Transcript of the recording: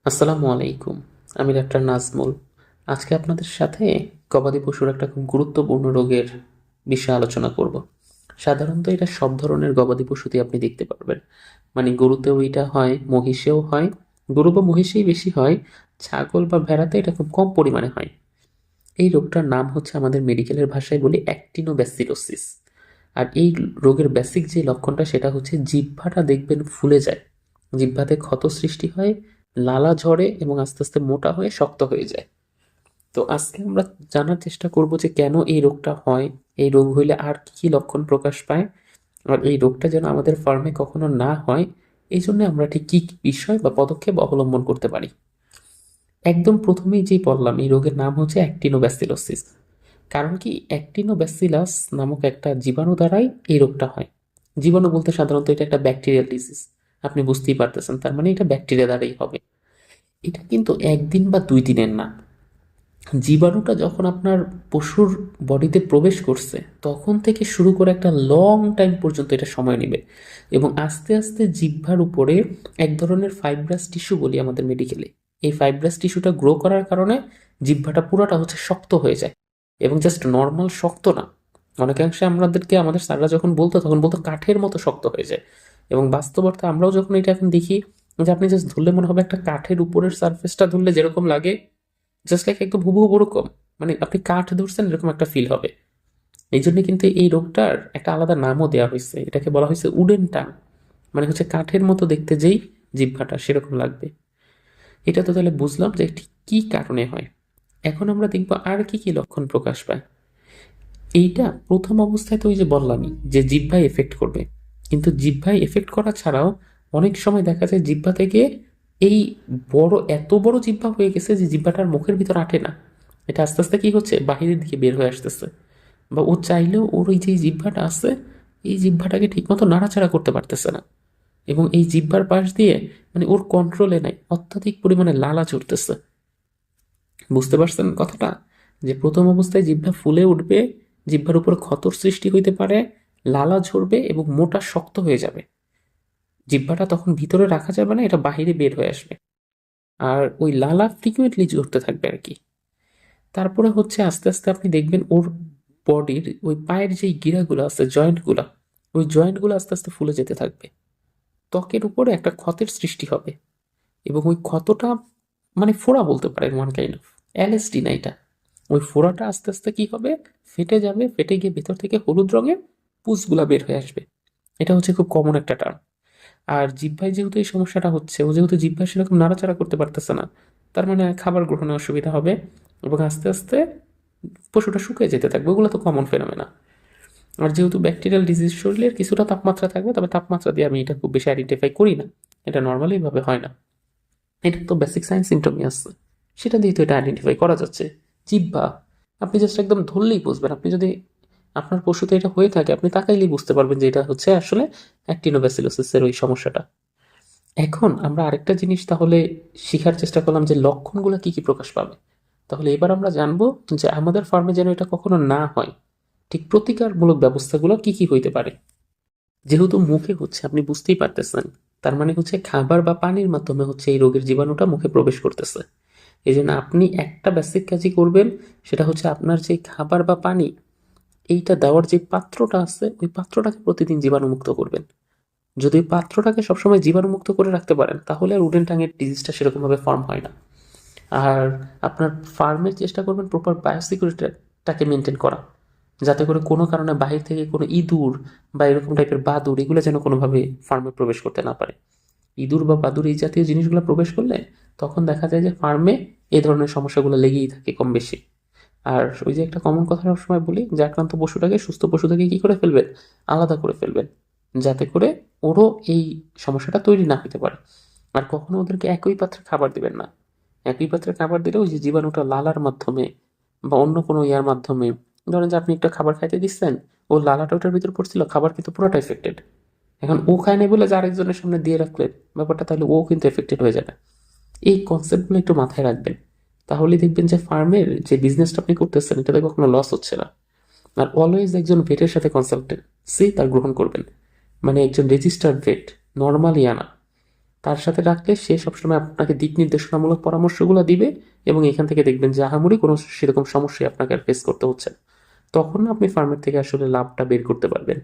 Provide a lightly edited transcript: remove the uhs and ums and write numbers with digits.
আসসালামু আলাইকুম। আমি ডাক্তার নাজমুল। আজকে আপনাদের সাথে গবাদি পশুর একটা খুব গুরুত্বপূর্ণ রোগের বিষয়ে আলোচনা করব। সাধারণত এটা সব ধরনের গবাদি পশুতে আপনি দেখতে পারবেন। মানে গরুতেও এটা হয়, মহিষেও হয়। গরু বা মহিষেই বেশি হয়, ছাগল বা ভেড়াতে এটা খুব কম পরিমাণে হয়। এই রোগটার নাম হচ্ছে আমাদের মেডিকেলের ভাষায় বলি অ্যাক্টিনোব্যাসিলোসিস। আর এই রোগের বেসিক যে লক্ষণটা সেটা হচ্ছে জিহ্বাটা দেখবেন ফুলে যায়, জিহ্বাতে ক্ষত সৃষ্টি হয়, লালা ঝরে এবং আস্তে আস্তে মোটা হয়ে শক্ত হয়ে যায়। তো আজকে আমরা জানার চেষ্টা করব যে কেন এই রোগটা হয়, এই রোগ হইলে আর কি কি লক্ষণ প্রকাশ পায়, আর এই রোগটা যেন আমাদের ফার্মে কখনো না হয় এই জন্য আমরা ঠিক কি কি বিষয় বা পদক্ষেপ অবলম্বন করতে পারি। একদম প্রথমেই যেই বললাম এই রোগের নাম হচ্ছে অ্যাক্টিনোব্যাসিলোসিস। কারণ কি, অ্যাক্টিনোব্যাসিলাস নামক একটা জীবাণু দ্বারাই এই রোগটা হয়। জীবাণু বলতে সাধারণত এটা একটা ব্যাকটেরিয়াল ডিজিজ, আপনি বুঝতেই পারতেছেন, তার মানে এটা ব্যাকটেরিয়া দ্বারাই হবে। এটা কিন্তু একদিন বা 2 দিনের না। জীবাণুটা যখন আপনার পশুর বডিতে প্রবেশ করছে তখন থেকে শুরু করে একটা লং টাইম পর্যন্ত এটা সময় নেবে, এবং আস্তে আস্তে জিহ্বার উপরে এক ধরনের ফাইব্রাস টিস্যু বলি আমাদের মেডিকেলে, এই ফাইব্রাস টিস্যুটা গ্রো করার কারণে জিহ্বাটা পুরোটা হচ্ছে শক্ত হয়ে যায়। এবং জাস্ট নর্মাল শক্ত না, অনেকাংশে আমাদের স্যাররা যখন বলতো তখন বলতো কাঠের মতো শক্ত হয়ে যায়। এবং বাস্তব অর্থে আমরাও যখন এটা এখন দেখি, যে আপনি জাস্ট ধরলে মনে হবে একটা কাঠের উপরের সারফেসটা ধরলে যেরকম লাগে, জাস্ট লাইক একদম হুবহু ওরকম, মানে আপনি কাঠ ধরছেন এরকম একটা ফিল হবে। এই জন্য কিন্তু এই রোগটার একটা আলাদা নামও দেওয়া হয়েছে, এটাকে বলা হয়েছে উডেন টাং। মানে হচ্ছে কাঠের মতো দেখতে যেই জিহ্বাটা সেরকম লাগবে। এটা তো তাহলে বুঝলাম যে ঠিক কী কারণে হয়। এখন আমরা দেখব আর কি কি লক্ষণ প্রকাশ পায়। এইটা প্রথম অবস্থায় তো ওই যে বললামই যে জিহ্বায় এফেক্ট করবে, কিন্তু জিহ্বায় এফেক্ট করা ছাড়াও অনেক সময় দেখা যায় জিহ্বা থেকে এই এত বড় জিহ্বা হয়ে গেছে যে জিহ্বাটার মুখের ভিতর আটে না। এটা আস্তে আস্তে কি হচ্ছে, বাহিরের দিকে বের হয়ে আসতেছে। বা ও চাইলেও ওর ওই যে জিহ্বাটা আছে, এই জিহ্বাটাকে ঠিকমতো নাড়াচাড়া করতে পারতেছে না। এবং এই জিহ্বার পাশ দিয়ে মানে ওর কন্ট্রোলে নাই, অত্যাধিক পরিমাণে লালা ঝরতেছে। বুঝতে পারছেন কথাটা? যে প্রথম অবস্থায় জিহ্বা ফুলে উঠবে, জিহ্বার উপর ক্ষতর সৃষ্টি হইতে পারে, লালা ঝরবে এবং মোটা শক্ত হয়ে যাবে। জিহ্বাটা তখন ভিতরে রাখা যাবে না, এটা বাহিরে বের হয়ে আসবে। আর ওই লালা ফ্রিকুয়েন্টলি ঝরতে থাকবে আর কি। তারপরে হচ্ছে আস্তে আস্তে আপনি দেখবেন ওর বডির ওই পায়ের যেই গিরাগুলো আছে, জয়েন্টগুলো, ওই জয়েন্টগুলো আস্তে আস্তে ফুলে যেতে থাকবে। ত্বকের উপরে একটা ক্ষতের সৃষ্টি হবে, এবং ওই ক্ষতটা মানে ফোড়া বলতে পারেন, ওয়ান কাইন্ড অফ এলএসডি না এটা। ওই ফোড়াটা আস্তে আস্তে কি হবে, ফেটে যাবে, ফেটে গিয়ে ভেতর থেকে হলুদ রঙের পুষগুলা বের হয়ে আসবে। এটা হচ্ছে খুব কমন একটা টার্ম। আর জিহ্বায় যেহেতু এই সমস্যাটা হচ্ছে, ও যেহেতু জিহ্বায় সেরকম নাড়াচাড়া করতে পারতেছে না, তার মানে খাবার গ্রহণে অসুবিধা হবে, এবং আস্তে আস্তে পশুটা শুকিয়ে যেতে থাকবে। ওগুলো তো কমন ফেনোমেনা। আর যেহেতু ব্যাকটেরিয়াল ডিজিজ, শরীরের কিছুটা তাপমাত্রা থাকবে, তবে তাপমাত্রা দিয়ে আমি এটা খুব বেশি আইডেন্টিফাই করি না, এটা নর্মালি ভাবে হয় না। এটা তো বেসিক সাইন্স সিমটমই আছে, সেটা দিয়ে তো এটা আইডেন্টিফাই করা যাচ্ছে। জিহ্বা আপনি জাস্ট একদম ধরলেই বুঝবেন। আপনি যদি আপনার পশুতে এটা হয়ে থাকে, আপনি তাকাইলেই বুঝতে পারবেন যে এটা হচ্ছে আসলে অ্যাক্টিনোব্যাসিলোসিসের ওই সমস্যাটা। এখন আমরা আরেকটা জিনিস তাহলে শিখার চেষ্টা করলাম যে লক্ষণগুলো কি কি প্রকাশ পাবে। তাহলে এবার আমরা জানবো যে আমাদের ফার্মে যেন এটা কখনো না হয়, ঠিক প্রতিকারমূলক ব্যবস্থাগুলো কি কি হইতে পারে। যেহেতু মুখে হচ্ছে, আপনি বুঝতেই পারতেছেন, তার মানে হচ্ছে খাবার বা পানির মাধ্যমে হচ্ছে এই রোগের জীবাণুটা মুখে প্রবেশ করতেছে। এই জন্য আপনি একটা বেসিক কাজই করবেন, সেটা হচ্ছে আপনার যে খাবার বা পানি এইটা দেওয়ার যে পাত্রটা আছে ওই পাত্রটাকে প্রতিদিন জীবাণুমুক্ত করবেন। যদি ওই পাত্রটাকে সবসময় জীবাণুমুক্ত করে রাখতে পারেন তাহলে আর উডেন টাঙের ডিজিজটা সেরকমভাবে ফর্ম হয় না। আর আপনার ফার্মের চেষ্টা করবেন প্রপার বায়োসিকিউরিটিটাকে মেনটেন করা, যাতে করে কোনো কারণে বাহির থেকে কোনো ইঁদুর বা এরকম টাইপের বাদুড় এগুলো যেন কোনোভাবে ফার্মে প্রবেশ করতে না পারে। ইঁদুর বা বাদুড় এই জাতীয় জিনিসগুলো প্রবেশ করলে তখন দেখা যায় যে ফার্মে এই ধরনের সমস্যাগুলো লেগেই থাকে কম বেশি। আর ওই যে একটা কমন কথা সবসময় বলি যে আক্রান্ত পশুটাকে সুস্থ পশু থেকে কি করে ফেলবেন, আলাদা করে ফেলবেন, যাতে করে ওরও এই সমস্যাটা তৈরি না হতে পারে। আর কখনো ওদেরকে একই পাত্রে খাবার দিবেন না। একই পাত্রে খাবার দিলে ওই যে জীবাণুটা লালার মাধ্যমে বা অন্য কোনো ইয়ার মাধ্যমে, ধরেন যে আপনি একটা খাবার খাইতে দিচ্ছেন, ও লালাটা ওটার ভিতর পড়ছিল, খাবার কিন্তু পুরোটা এফেক্টেড। এখন ও খায় নাই বলে যে আরেকজনের সামনে দিয়ে রাখলেন ব্যাপারটা, তাহলে ও কিন্তু এফেক্টেড হয়ে যাবে। এই কনসেপ্টগুলো একটু মাথায় রাখবেন, তাহলে দেখবেন যে ফার্মের যে বিজনেসটা আপনি করতেছেন এটাতে কখনো লস হচ্ছে না। আর অলওয়েজ একজন ভেটের সাথে কনসালটেন্সি তার গ্রহণ করবেন, মানে একজন রেজিস্টার্ড ভেট, নর্মালি আনা। তার সাথে রাখলে সে সবসময় আপনাকে দিক নির্দেশনামূলক পরামর্শগুলো দিবে এবং এখান থেকে দেখবেন যে আহামরি কোনো সেরকম সমস্যাই আপনাকে আর ফেস করতে হচ্ছে না। তখন আপনি ফার্মের থেকে আসলে লাভটা বের করতে পারবেন।